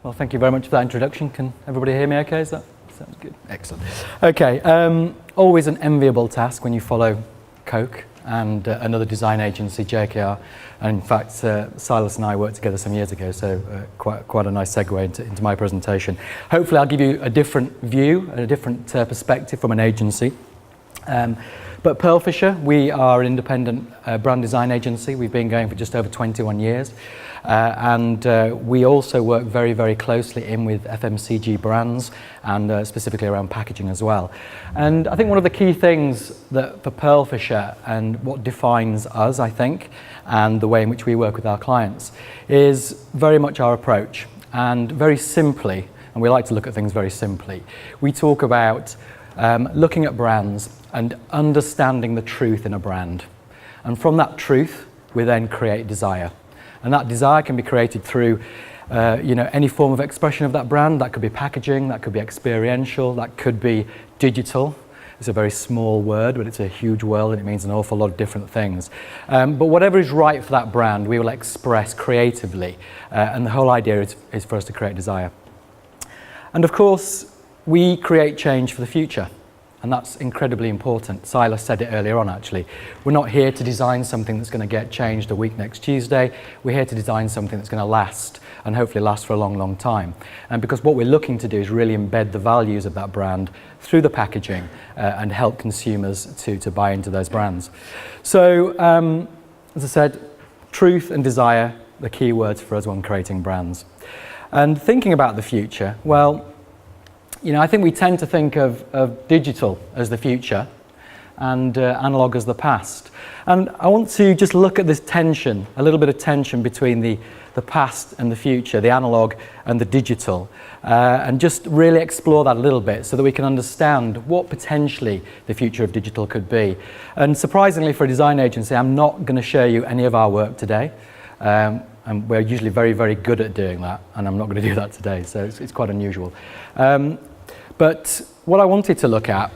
Well, thank you very much for that introduction. Can everybody hear me okay? Sounds good. Excellent. Okay, always an enviable task when you follow Coke and another design agency, JKR. And in fact, Silas and I worked together some years ago, so quite a nice segue into my presentation. Hopefully I'll give you a different view, a different perspective from an agency. But Pearlfisher, we are an independent brand design agency. We've been going for just over 21 years. And we also work very, very closely in with FMCG brands and specifically around packaging as well. And I think one of the key things that for Pearlfisher and what defines us, I think, and the way in which we work with our clients is very much our approach. And very simply, and we like to look at things very simply, we talk about looking at brands and understanding the truth in a brand. And from that truth, we then create desire. And that desire can be created through any form of expression of that brand. That could be packaging, that could be experiential, that could be digital. It's a very small word, but it's a huge world and it means an awful lot of different things. But whatever is right for that brand, we will express creatively. And the whole idea is for us to create desire. And of course, we create change for the future. And that's incredibly important. Silas said it earlier on, actually. We're not here to design something that's going to get changed a week next Tuesday. We're here to design something that's going to last, and hopefully last for a long, long time. And because what we're looking to do is really embed the values of that brand through the packaging and help consumers to buy into those brands. So, as I said, truth and desire, the key words for us when creating brands. And thinking about the future, well, I think we tend to think of digital as the future and analog as the past. And I want to just look at this tension, a little bit of tension between the past and the future, the analog and the digital, and just really explore that a little bit so that we can understand what potentially the future of digital could be. And surprisingly for a design agency, I'm not going to show you any of our work today. And we're usually very, very good at doing that, and I'm not going to do that today, so it's quite unusual. But what I wanted to look at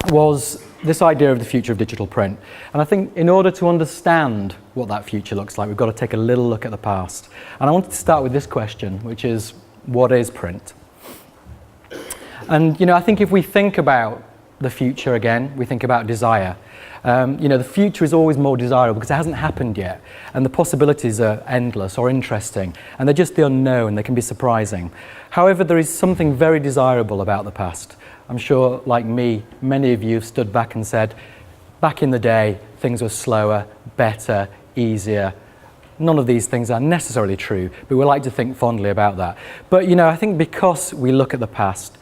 was this idea of the future of digital print. And I think in order to understand what that future looks like, we've got to take a little look at the past. And I wanted to start with this question, which is, what is print? And, I think if we think about the future again, we think about desire. The future is always more desirable because it hasn't happened yet, and the possibilities are endless or interesting, and they're just the unknown. They can be surprising. However, there is something very desirable about the past. I'm sure, like me, many of you have stood back and said, back in the day, things were slower, better, easier. None of these things are necessarily true, but we like to think fondly about that. But I think because we look at the past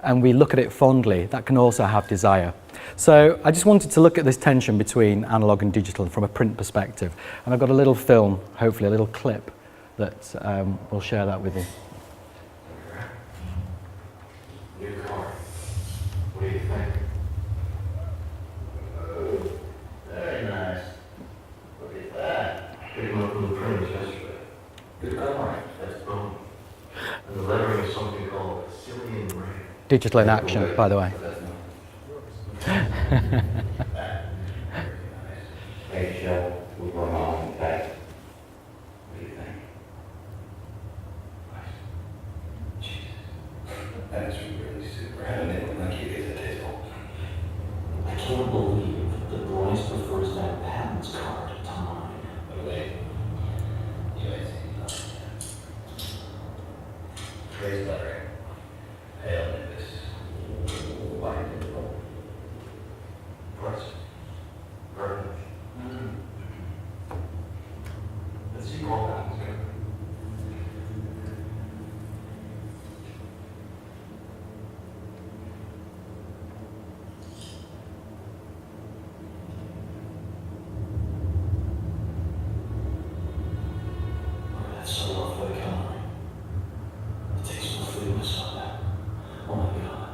and we look at it fondly, that can also have desire. So I just wanted to look at this tension between analog and digital from a print perspective. And I've got a little film, hopefully a little clip, that will share that with you. New car. What do you think? Very nice. Look at that. Picked him up from the printers yesterday. Good car. That's boom. And the lettering is something called Cillian Ray. Digital in action, by the way. Hey, Shell, we're going on back. What do you think? Nice. Jesus. That's really super. I haven't been like you at the table. I can't believe that Bryce prefers that patents card to mine. By the way, you guys see Trey's lettering. Hail this. White. Press. Burn. Let's see all that. That's so rough for the coloring. The taste of the foodness of that. Oh my God.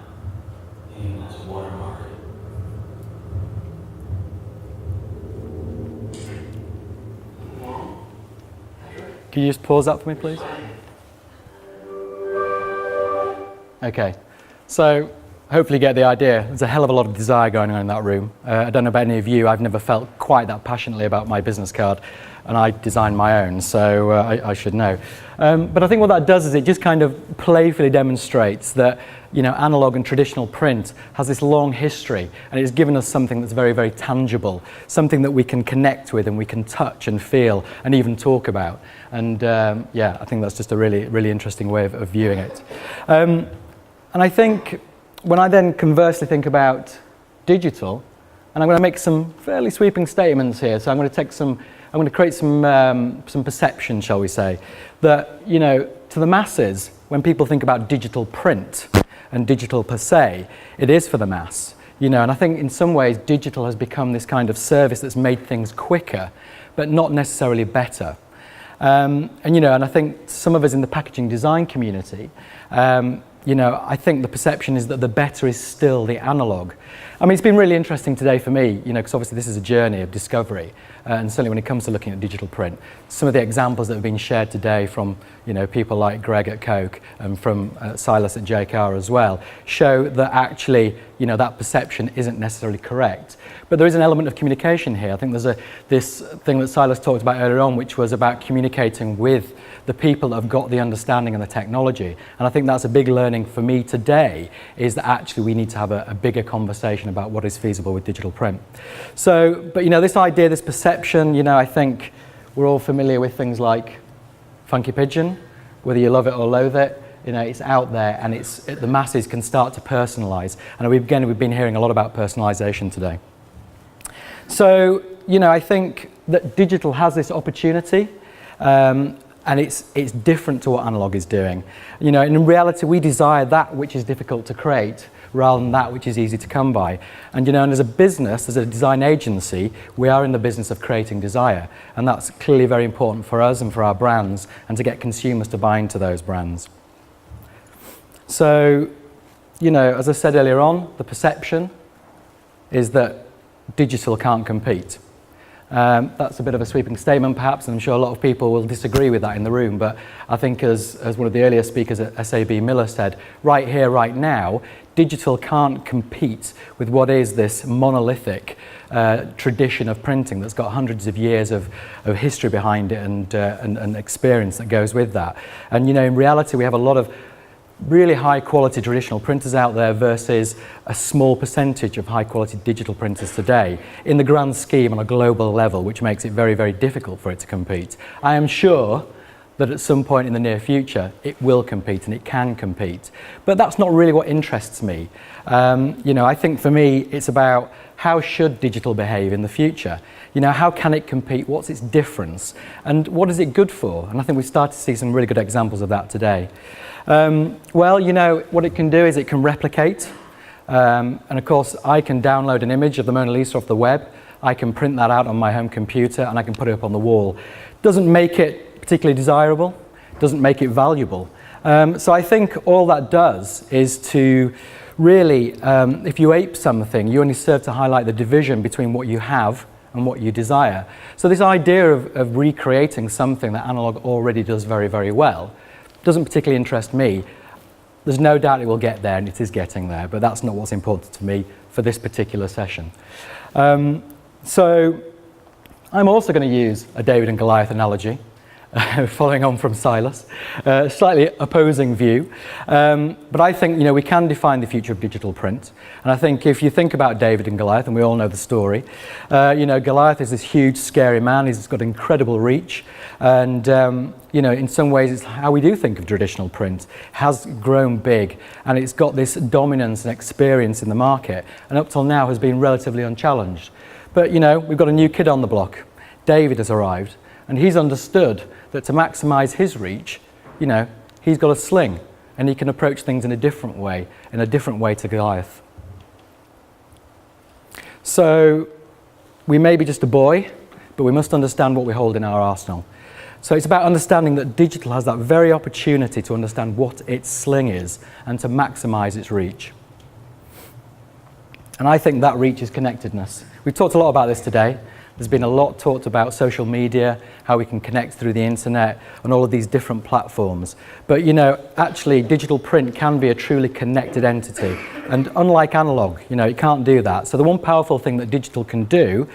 Even that's a watermark. Can you just pause that for me, please? Okay, so hopefully you get the idea. There's a hell of a lot of desire going on in that room. I don't know about any of you, I've never felt quite that passionately about my business card, and I designed my own, so I should know. But I think what that does is it just kind of playfully demonstrates that, you know, analog and traditional print has this long history, and it's given us something that's very, very tangible, something that we can connect with and we can touch and feel and even talk about. And yeah, I think that's just a really, really interesting way of viewing it. And I think when I then conversely think about digital, and I'm going to make some fairly sweeping statements here, so I'm going to create some perception, shall we say, that, you know, to the masses, when people think about digital print and digital per se, it is for the mass, you know, and I think in some ways digital has become this kind of service that's made things quicker, but not necessarily better. And you know, and I think some of us in the packaging design community, you know, I think the perception is that the better is still the analog. I mean, it's been really interesting today for me, you know, because obviously this is a journey of discovery, and certainly when it comes to looking at digital print, some of the examples that have been shared today from, you know, people like Greg at Coke and from Silas at JKR as well, show that actually, you know, that perception isn't necessarily correct. But there is an element of communication here. I think there's this thing that Silas talked about earlier on, which was about communicating with the people that have got the understanding and the technology. And I think that's a big learning for me today, is that actually we need to have a bigger conversation about what is feasible with digital print. So, but you know, this idea, this perception, you know, I think we're all familiar with things like Funky Pigeon, whether you love it or loathe it, you know, it's out there, and the masses can start to personalize. And we've been hearing a lot about personalization today. So, you know, I think that digital has this opportunity, and it's different to what analog is doing. You know, and in reality, we desire that which is difficult to create rather than that which is easy to come by. And you know, and as a business, as a design agency, we are in the business of creating desire, and that's clearly very important for us and for our brands, and to get consumers to buy into those brands. So, you know, as I said earlier on, the perception is that digital can't compete. That's a bit of a sweeping statement perhaps, and I'm sure a lot of people will disagree with that in the room, but I think as one of the earlier speakers at SAB Miller said, right here, right now, digital can't compete with what is this monolithic tradition of printing that's got hundreds of years of history behind it and experience that goes with that. And you know, in reality, we have a lot of really high quality traditional printers out there versus a small percentage of high quality digital printers today in the grand scheme on a global level, which makes it very, very difficult for it to compete. I am sure that at some point in the near future it will compete and it can compete, but that's not really what interests me. You know, I think for me it's about how should digital behave in the future. You know, how can it compete? What's its difference? And what is it good for? And I think we've started to see some really good examples of that today. Well, you know, what it can do is it can replicate. And of course, I can download an image of the Mona Lisa off the web. I can print that out on my home computer and I can put it up on the wall. Doesn't make it particularly desirable. Doesn't make it valuable. So I think all that does is to really, if you ape something, you only serve to highlight the division between what you have and what you desire. So this idea of recreating something that analog already does very, very well doesn't particularly interest me. There's no doubt it will get there, and it is getting there, but that's not what's important to me for this particular session. So I'm also going to use a David and Goliath analogy, following on from Silas, slightly opposing view. But I think, you know, we can define the future of digital print. And I think if you think about David and Goliath, and we all know the story, you know, Goliath is this huge, scary man. He's got incredible reach. And, you know, in some ways, it's how we do think of traditional print. It has grown big, and it's got this dominance and experience in the market, and up till now has been relatively unchallenged. But, you know, we've got a new kid on the block. David has arrived, and he's understood that to maximize his reach, you know, he's got a sling, and he can approach things in a different way to Goliath. So we may be just a boy, but we must understand what we hold in our arsenal. So it's about understanding that digital has that very opportunity to understand what its sling is and to maximize its reach. And I think that reach is connectedness. We've talked a lot about this today. There's been a lot talked about social media, how we can connect through the internet and all of these different platforms. But actually digital print can be a truly connected entity. And unlike analog, it can't do that. So the one powerful thing that digital can do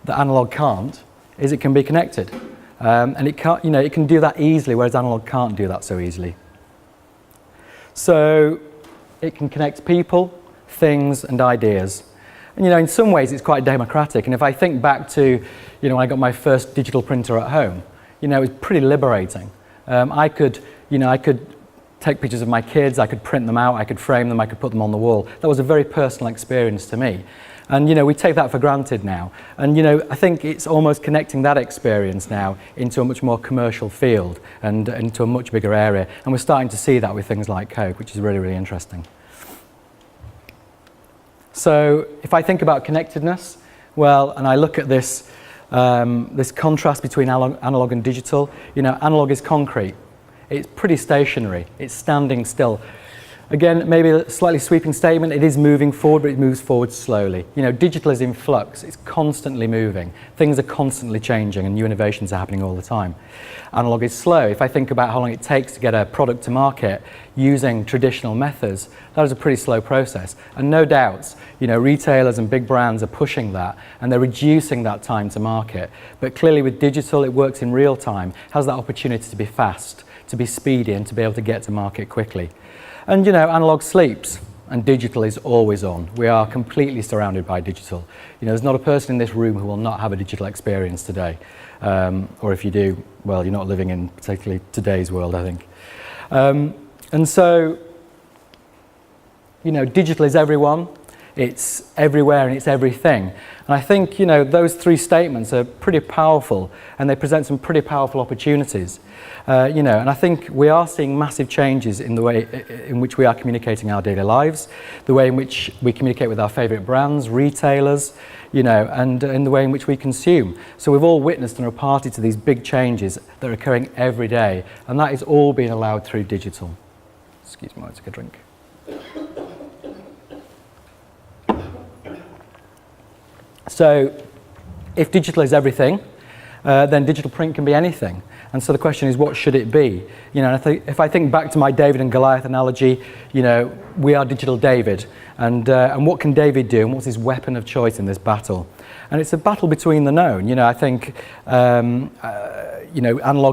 that analog can't is it can be connected. And it can do that easily, whereas analog can't do that so easily. So it can connect people, things and ideas. And in some ways it's quite democratic. And if I think back to when I got my first digital printer at home, it was pretty liberating. I could take pictures of my kids, I could print them out, I could frame them, I could put them on the wall. That was a very personal experience to me. And we take that for granted now. And I think it's almost connecting that experience now into a much more commercial field and into a much bigger area. And we're starting to see that with things like Coke, which is really, really interesting. So if I think about connectedness, well, and I look at this, this contrast between analog and digital, analog is concrete. It's pretty stationary. It's standing still. Again, maybe a slightly sweeping statement, it is moving forward, but it moves forward slowly. Digital is in flux, it's constantly moving. Things are constantly changing and new innovations are happening all the time. Analog is slow. If I think about how long it takes to get a product to market using traditional methods, that is a pretty slow process. And no doubts, retailers and big brands are pushing that and they're reducing that time to market. But clearly with digital, it works in real time, has that opportunity to be fast, to be speedy and to be able to get to market quickly. And analog sleeps and digital is always on. We are completely surrounded by digital. There's not a person in this room who will not have a digital experience today. Or if you do, well, you're not living in particularly today's world, I think. And so, digital is everyone, it's everywhere and it's everything. And I think, those three statements are pretty powerful and they present some pretty powerful opportunities. And I think we are seeing massive changes in the way in which we are communicating our daily lives, the way in which we communicate with our favourite brands, retailers, and in the way in which we consume. So we've all witnessed and are party to these big changes that are occurring every day, and that is all being allowed through digital. Excuse me, I'll take a drink. So if digital is everything, then digital print can be anything. And so the question is, what should it be? If I think back to my David and Goliath analogy, we are digital David. And what can David do? And what's his weapon of choice in this battle? And it's a battle between the known. I think, analog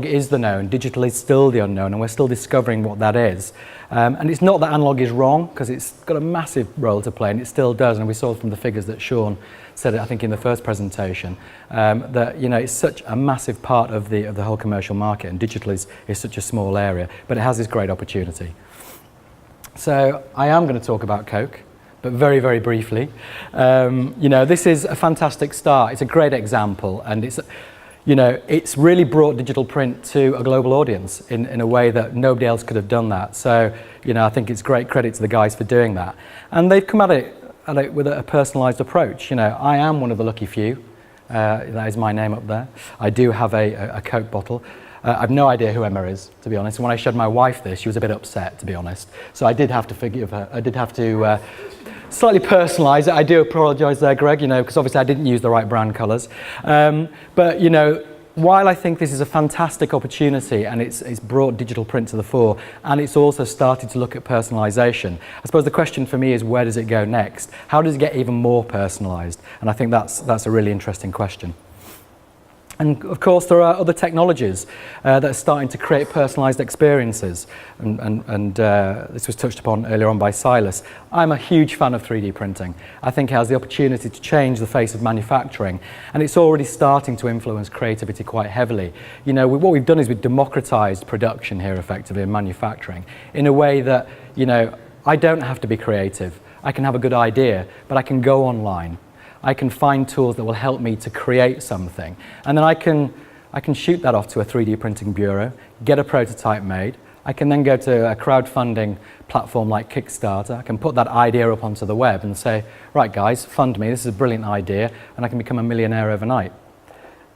is the known, digital is still the unknown, and we're still discovering what that is. And it's not that analog is wrong, because it's got a massive role to play, and it still does. And we saw from the figures that Shaun said, I think in the first presentation, that it's such a massive part of the whole commercial market, and digital is such a small area, but it has this great opportunity. So I am going to talk about Coke, but very, very briefly. This is a fantastic start. It's a great example, and it's really brought digital print to a global audience in a way that nobody else could have done that. So, I think it's great credit to the guys for doing that. And they've come at it with a personalised approach. I am one of the lucky few. That is my name up there. I do have a Coke bottle. I've no idea who Emma is, to be honest. And when I showed my wife this, she was a bit upset, to be honest. So I did have to forgive her. I did have to slightly personalise it. I do apologise there, Greg, because obviously I didn't use the right brand colours. But while I think this is a fantastic opportunity and it's brought digital print to the fore, and it's also started to look at personalisation, I suppose the question for me is, where does it go next? How does it get even more personalised? And I think that's a really interesting question. And of course there are other technologies that are starting to create personalised experiences, and this was touched upon earlier on by Silas. I'm a huge fan of 3D printing. I think it has the opportunity to change the face of manufacturing, and it's already starting to influence creativity quite heavily. What we've done is we've democratised production here effectively in manufacturing in a way that I don't have to be creative. I can have a good idea, but I can go online. I can find tools that will help me to create something, and then I can shoot that off to a 3D printing bureau, get a prototype made. I can then go to a crowdfunding platform like Kickstarter. I can put that idea up onto the web and say, right guys, fund me, this is a brilliant idea, and I can become a millionaire overnight.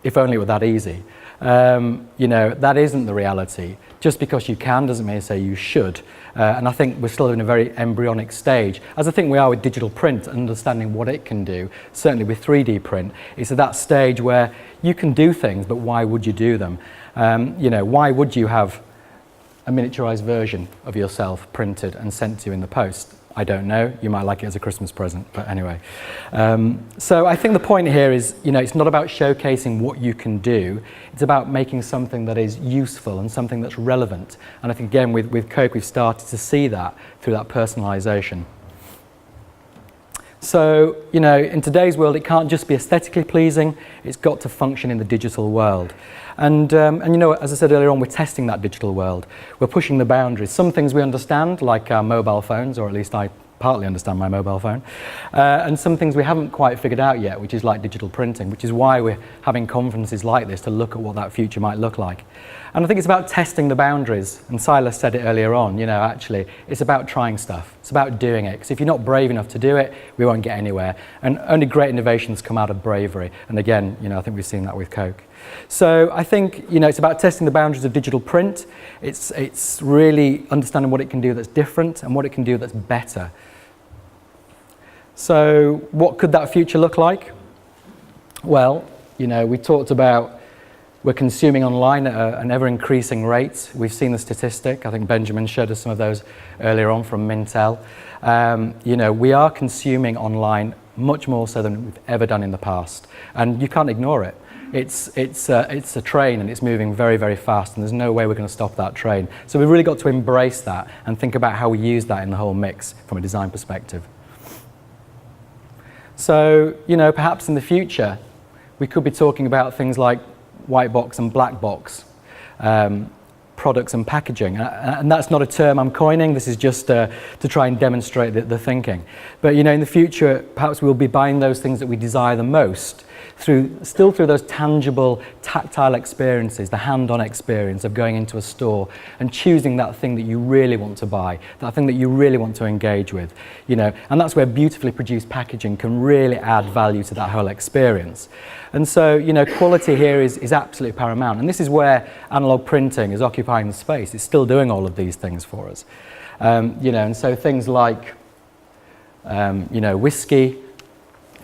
If only it were that easy. That isn't the reality. Just because you can doesn't mean to say you should. And I think we're still in a very embryonic stage, as I think we are with digital print, understanding what it can do. Certainly with 3D print, it's at that stage where you can do things, but why would you do them? Why would you have a miniaturized version of yourself printed and sent to you in the post? I don't know. You might like it as a Christmas present, but anyway. So I think the point here is, it's not about showcasing what you can do. It's about making something that is useful and something that's relevant. And I think, again, with Coke, we've started to see that through that personalisation. So, in today's world, it can't just be aesthetically pleasing. It's got to function in the digital world. And as I said earlier on, we're testing that digital world. We're pushing the boundaries. Some things we understand, like our mobile phones, or at least I partly understand my mobile phone. And some things we haven't quite figured out yet, which is like digital printing, which is why we're having conferences like this to look at what that future might look like. And I think it's about testing the boundaries. And Silas said it earlier on, actually, it's about trying stuff. It's about doing it. Because if you're not brave enough to do it, we won't get anywhere. And only great innovations come out of bravery. And again, I think we've seen that with Coke. So I think, it's about testing the boundaries of digital print. It's really understanding what it can do that's different and what it can do that's better. So what could that future look like? Well, we talked about we're consuming online at an ever-increasing rate. We've seen the statistic. I think Benjamin showed us some of those earlier on from Mintel. We are consuming online much more so than we've ever done in the past. And you can't ignore it. It's a train and it's moving very, very fast, and there's no way we're going to stop that train. So we've really got to embrace that and think about how we use that in the whole mix from a design perspective. So, perhaps in the future, we could be talking about things like white box and black box, products and packaging. And that's not a term I'm coining, this is just to try and demonstrate the thinking. But, in the future, perhaps we'll be buying those things that we desire the most still through those tangible, tactile experiences, the hand-on experience of going into a store and choosing that thing that you really want to buy, that thing that you really want to engage with, and that's where beautifully produced packaging can really add value to that whole experience. And so, quality here is absolutely paramount, and this is where analog printing is occupying the space. It's still doing all of these things for us, and so things like, whiskey,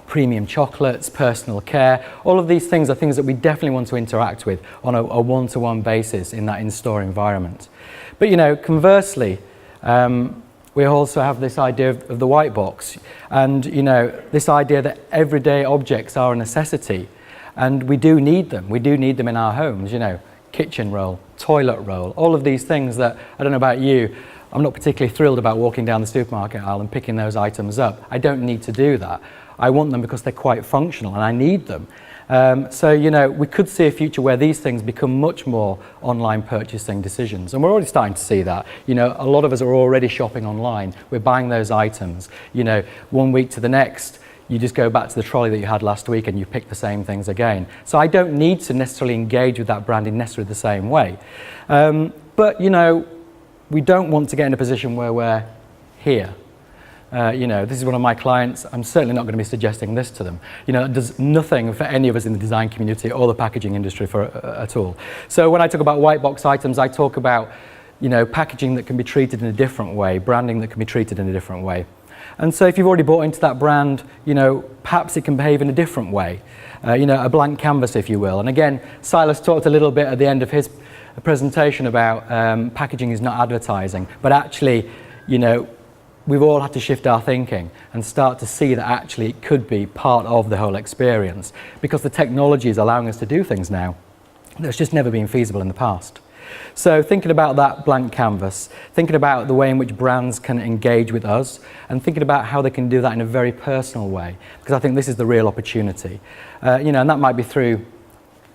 premium chocolates, personal care, all of these things are things that we definitely want to interact with on a one-to-one basis in that in-store environment. But conversely, we also have this idea of the white box, and this idea that everyday objects are a necessity, and we do need them. We do need them in our homes, kitchen roll, toilet roll, all of these things that, I don't know about you, I'm not particularly thrilled about walking down the supermarket aisle and picking those items up. I don't need to do that. I want them because they're quite functional and I need them. So, we could see a future where these things become much more online purchasing decisions. And we're already starting to see that. A lot of us are already shopping online. We're buying those items. 1 week to the next, you just go back to the trolley that you had last week and you pick the same things again. So I don't need to necessarily engage with that brand in necessarily the same way. But, we don't want to get in a position where we're here. This is one of my clients. I'm certainly not going to be suggesting this to them. It does nothing for any of us in the design community or the packaging industry at all. So when I talk about white box items, I talk about, packaging that can be treated in a different way, branding that can be treated in a different way. And so if you've already bought into that brand, perhaps it can behave in a different way. A blank canvas, if you will. And again, Silas talked a little bit at the end of his presentation about packaging is not advertising, but actually, we've all had to shift our thinking and start to see that actually it could be part of the whole experience, because the technology is allowing us to do things now that's just never been feasible in the past. So thinking about that blank canvas, thinking about the way in which brands can engage with us, and thinking about how they can do that in a very personal way, because I think this is the real opportunity. And that might be through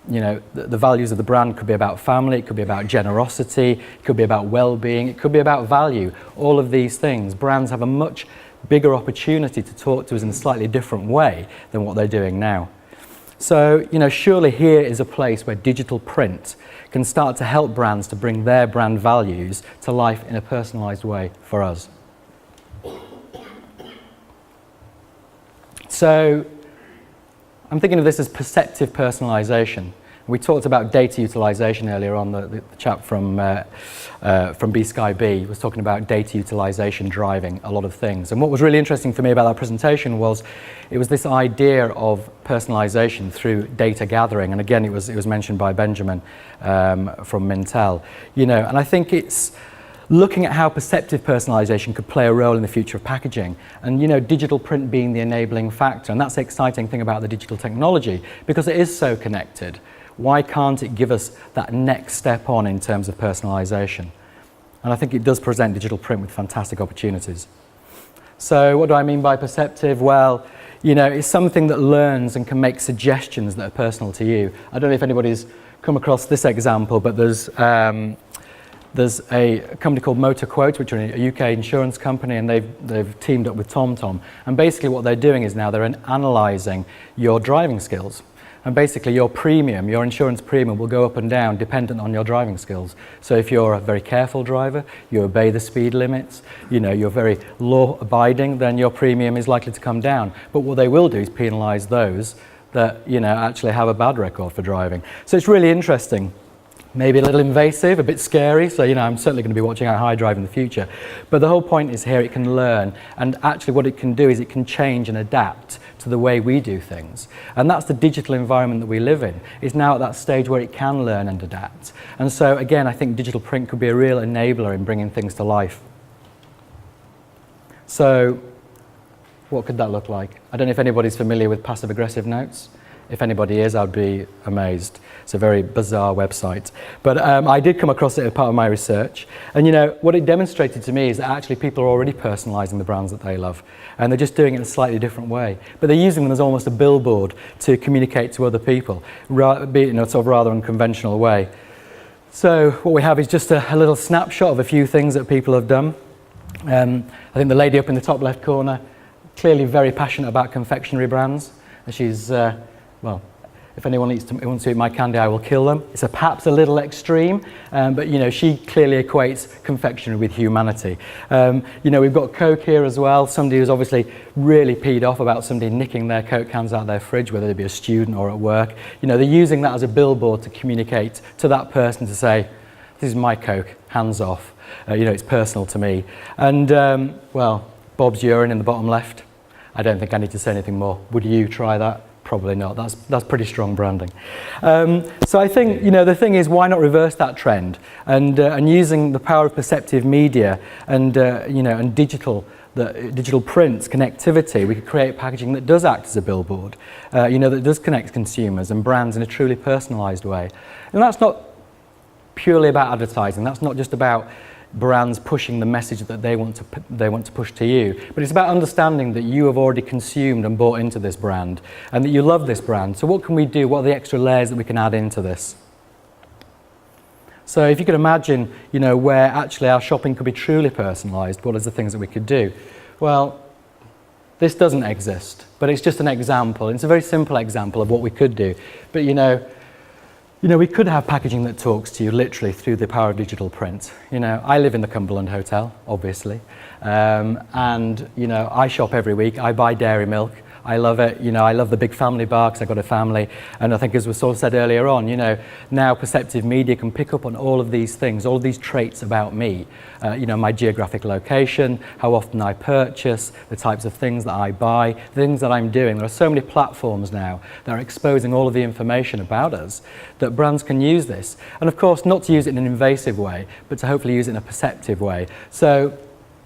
the values of the brand. Could be about family, it could be about generosity, it could be about well-being, it could be about value. All of these things, brands have a much bigger opportunity to talk to us in a slightly different way than what they're doing now. So, surely here is a place where digital print can start to help brands to bring their brand values to life in a personalised way for us. So, I'm thinking of this as perceptive personalisation. We talked about data utilization earlier on. The chap from B Sky B was talking about data utilization driving a lot of things. And what was really interesting for me about that presentation was it was this idea of personalization through data gathering. And again, it was mentioned by Benjamin from Mintel. You know, and I think it's looking at how perceptive personalization could play a role in the future of packaging, and you know, digital print being the enabling factor. And that's the exciting thing about the digital technology, because it is so connected. Why can't it give us that next step on in terms of personalization? And I think it does present digital print with fantastic opportunities. So what do I mean by perceptive? Well, you know, it's something that learns and can make suggestions that are personal to you. I don't know if anybody's come across this example, but there's a company called Motor Quote, which are a UK insurance company, and they've teamed up with TomTom. And basically what they're doing is now they're analysing your driving skills. And basically your premium, your insurance premium, will go up and down dependent on your driving skills. So if you're a very careful driver, you obey the speed limits, you know, you're very law-abiding, then your premium is likely to come down. But what they will do is penalise those that, you know, actually have a bad record for driving. So it's really interesting. Maybe a little invasive, a bit scary, so you know, I'm certainly going to be watching out how I drive in the future. But the whole point is here it can learn, and actually what it can do is it can change and adapt to the way we do things. And that's the digital environment that we live in. It's now at that stage where it can learn and adapt. And so again, I think digital print could be a real enabler in bringing things to life. So what could that look like? I don't know if anybody's familiar with passive-aggressive notes. If anybody is, I'd be amazed. It's a very bizarre website. But I did come across it as part of my research. And you know, what it demonstrated to me is that actually people are already personalising the brands that they love. And they're just doing it in a slightly different way. But they're using them as almost a billboard to communicate to other people, be it in a sort of rather unconventional way. So what we have is just a little snapshot of a few things that people have done. I think the lady up in the top left corner, clearly very passionate about confectionery brands. And she's well, if anyone wants to eat my candy, I will kill them. It's perhaps a little extreme, but you know, she clearly equates confectionery with humanity. You know, we've got Coke here as well. Somebody who's obviously really peed off about somebody nicking their Coke cans out of their fridge, whether they be a student or at work. You know, they're using that as a billboard to communicate to that person to say, this is my Coke, hands off. You know, it's personal to me. And well, Bob's urine in the bottom left. I don't think I need to say anything more. Would you try that? Probably not. That's pretty strong branding. So I think, you know, the thing is, why not reverse that trend and using the power of perceptive media and you know, and digital prints, connectivity, we could create packaging that does act as a billboard, you know, that does connect consumers and brands in a truly personalised way. And that's not purely about advertising. That's not just about brands pushing the message that they want to push to you, but it's about understanding that you have already consumed and bought into this brand and that you love this brand. So what can we do? What are the extra layers that we can add into this? So if you could imagine, you know, where actually our shopping could be truly personalised, what are the things that we could do? Well, this doesn't exist, but it's just an example. It's a very simple example of what we could do. But you know, we could have packaging that talks to you literally through the power of digital print. You know, I live in the Cumberland Hotel, obviously, and you know, I shop every week. I buy dairy milk. I love it. You know, I love the big family bar because I've got a family. And I think, as was sort of said earlier on, you know, now perceptive media can pick up on all of these things, all of these traits about me. You know, my geographic location, how often I purchase, the types of things that I buy, the things that I'm doing. There are so many platforms now that are exposing all of the information about us that brands can use this. And of course, not to use it in an invasive way, but to hopefully use it in a perceptive way. So,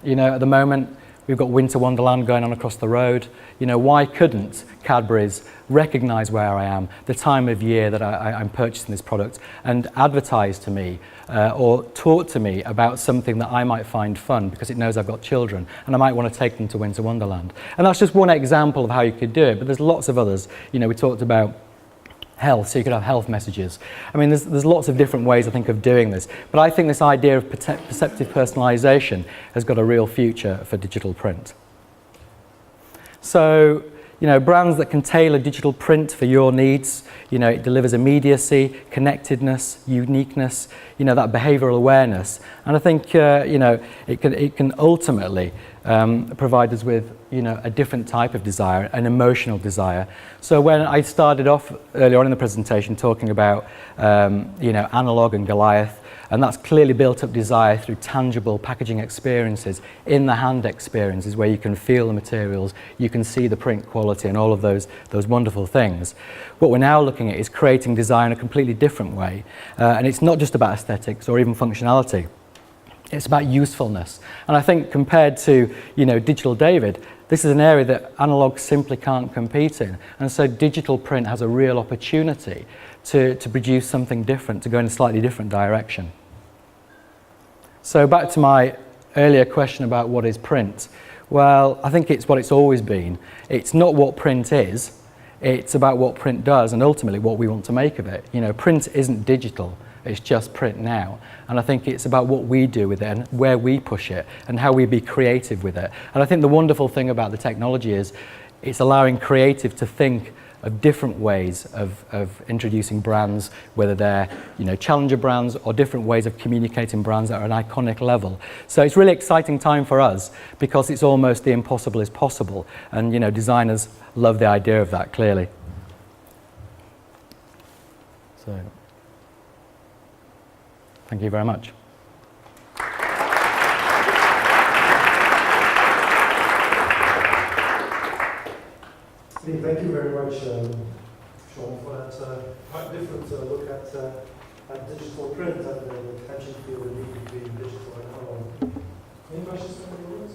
you know, at the moment, we've got Winter Wonderland going on across the road. You know, why couldn't Cadbury's recognise where I am, the time of year that I'm purchasing this product, and advertise to me or talk to me about something that I might find fun because it knows I've got children and I might want to take them to Winter Wonderland. And that's just one example of how you could do it, but there's lots of others. You know, we talked about health, so you could have health messages. I mean, there's lots of different ways, I think, of doing this. But I think this idea of perceptive personalisation has got a real future for digital print. So, brands that can tailor digital print for your needs. It delivers immediacy, connectedness, uniqueness, that behavioral awareness. And I think, it can ultimately provide us with, a different type of desire, an emotional desire. So when I started off earlier on in the presentation talking about, analog and Goliath, and that's clearly built up desire through tangible packaging experiences, in the hand experiences where you can feel the materials, you can see the print quality and all of those wonderful things. What we're now looking at is creating desire in a completely different way. And it's not just about aesthetics or even functionality. It's about usefulness. And I think compared to, Digital David, this is an area that analog simply can't compete in. And so digital print has a real opportunity to produce something different, to go in a slightly different direction. So back to my earlier question about what is print. Well, I think it's what it's always been. It's not what print is, it's about what print does and ultimately what we want to make of it. Print isn't digital, it's just print now. And I think it's about what we do with it and where we push it and how we be creative with it. And I think the wonderful thing about the technology is it's allowing creative to think of different ways of introducing brands, whether they're challenger brands or different ways of communicating brands at an iconic level. So it's really exciting time for us because it's almost the impossible is possible, and designers love the idea of that clearly. So thank you very much. Thank you very much, Shaun, for that quite different look at digital print and the tension field and need between digital and analog. Any questions from the audience?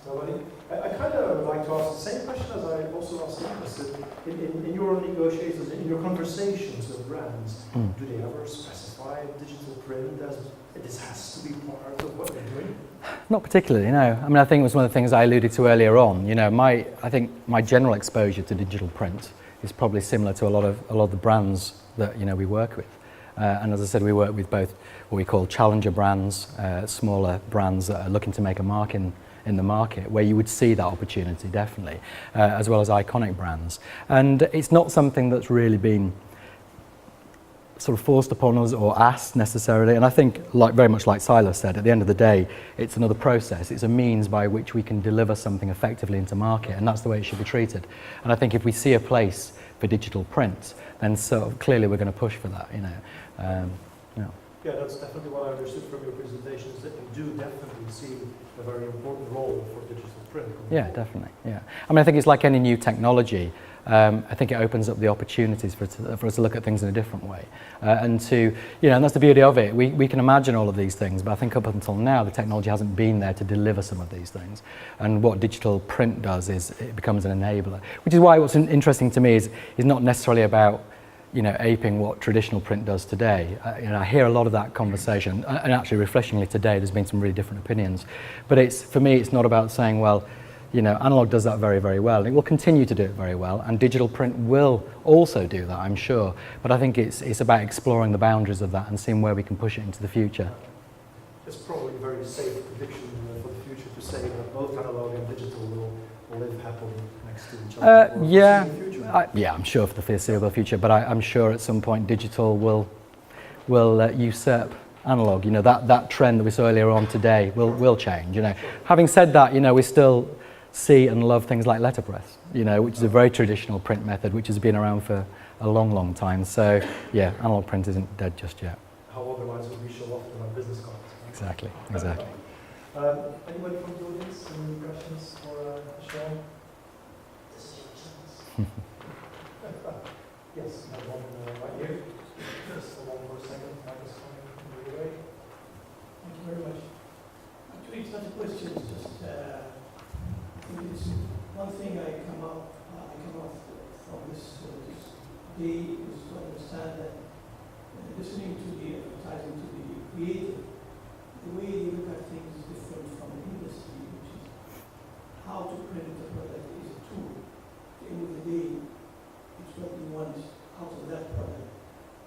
Nobody? I kind of would like to ask the same question as I also asked Nicholas. In your negotiations, in your conversations with brands, do they ever specify digital print as this has to be part of what they're doing? Not particularly, no. I think it was one of the things I alluded to earlier on. I think my general exposure to digital print is probably similar to a lot of the brands that we work with. And as I said, we work with both what we call challenger brands, smaller brands that are looking to make a mark in the market, where you would see that opportunity definitely, as well as iconic brands. And it's not something that's really been sort of forced upon us or asked necessarily. And I think, very much like Silas said, at the end of the day, it's another process. It's a means by which we can deliver something effectively into market, and that's the way it should be treated. And I think if we see a place for digital print, then clearly we're going to push for that. Yeah, that's definitely what I understood from your presentation, is that you do definitely see a very important role for digital print. Yeah, definitely. Yeah, I think it's like any new technology. I think it opens up the opportunities for us to look at things in a different way, and that's the beauty of it. We can imagine all of these things, but I think up until now the technology hasn't been there to deliver some of these things. And what digital print does is it becomes an enabler, which is why what's interesting to me is not necessarily about aping what traditional print does today. I hear a lot of that conversation, and actually refreshingly today there's been some really different opinions. But for me it's not about saying, well, analog does that very, very well. It will continue to do it very well, and digital print will also do that, I'm sure. But I think it's about exploring the boundaries of that and seeing where we can push it into the future. It's probably a very safe prediction for the future to say that both analog and digital will live happily next to each other. Yeah, I'm sure for the foreseeable future, but I'm sure at some point digital will usurp analog. That trend that we saw earlier on today will change. Having said that, we still see and love things like letterpress, which is a very traditional print method which has been around for a long, long time. So yeah, analog print isn't dead just yet. How otherwise would we show off on our business cards? Exactly. Anybody from the audience? Any questions for Shaun? Yes, one right here. Just hold on for a second. Mic's coming your way. Thank you very much. Actually, it's not a question. It's just it's one thing I come off from this day is to understand that listening to the advertising, to the creative, the way they look at things is different from the industry, which is how to print a product is a tool. At the end of the day, it's what we want out of that product.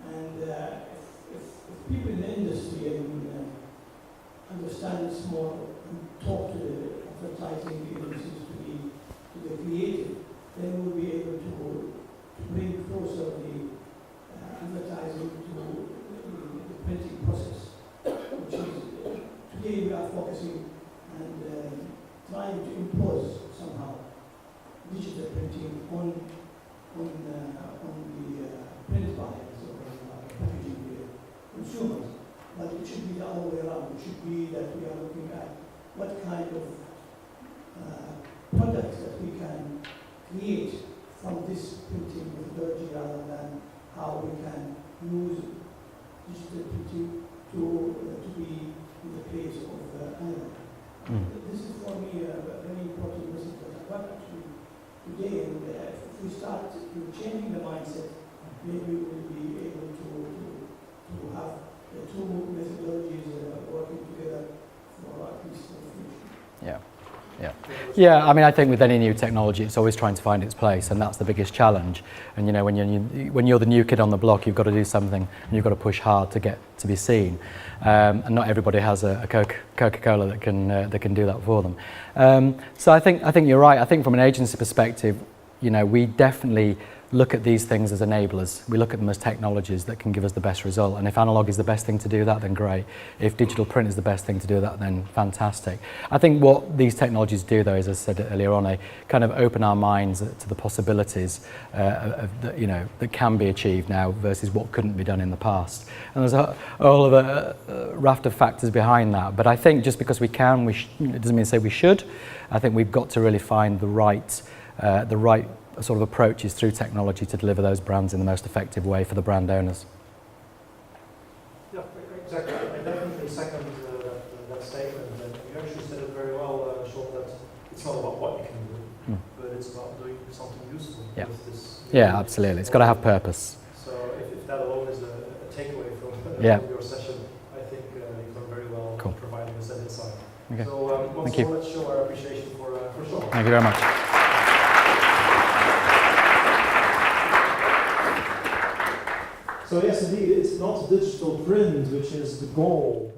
And if people in the industry understand this more and marketing agencies to the creative, then we'll be able to bring closer the advertising to the printing process, which is today we are focusing and trying to impose somehow digital printing on the print buyers or packaging consumers. But it should be the other way around. It should be that we are looking at what kind of products that we can create from this printing methodology rather than how we can use digital printing to be in the place of analog. This is for me a very important message that I got actually today. And if we start changing the mindset, maybe we will be able to have the two methodologies working together for at least for the future. Yeah, I mean, I think with any new technology, it's always trying to find its place, and that's the biggest challenge. And you know, when you're the new kid on the block, you've got to do something, and you've got to push hard to get to be seen. And not everybody has a Coca-Cola that can do that for them. So I think you're right. I think from an agency perspective, you know, we definitely look at these things as enablers. We look at them as technologies that can give us the best result. And if analog is the best thing to do that, then great. If digital print is the best thing to do that, then fantastic. I think what these technologies do, though, as I said earlier on, they kind of open our minds to the possibilities that can be achieved now versus what couldn't be done in the past. And there's all of a raft of factors behind that. But I think just because we can, it doesn't mean to say we should. I think we've got to really find the right sort of approaches through technology to deliver those brands in the most effective way for the brand owners. Yeah, exactly. I definitely second that statement. And you actually said it very well, Shaun, that it's not about what you can do, but it's about doing something useful. Yeah. With this, Absolutely. It's got to have purpose. So if that alone is a takeaway from your session, I think you've done very well providing us that insight. Okay. So once more, let's show our appreciation for Shaun. Thank you very much. So yes, indeed, it's not digital print which is the goal.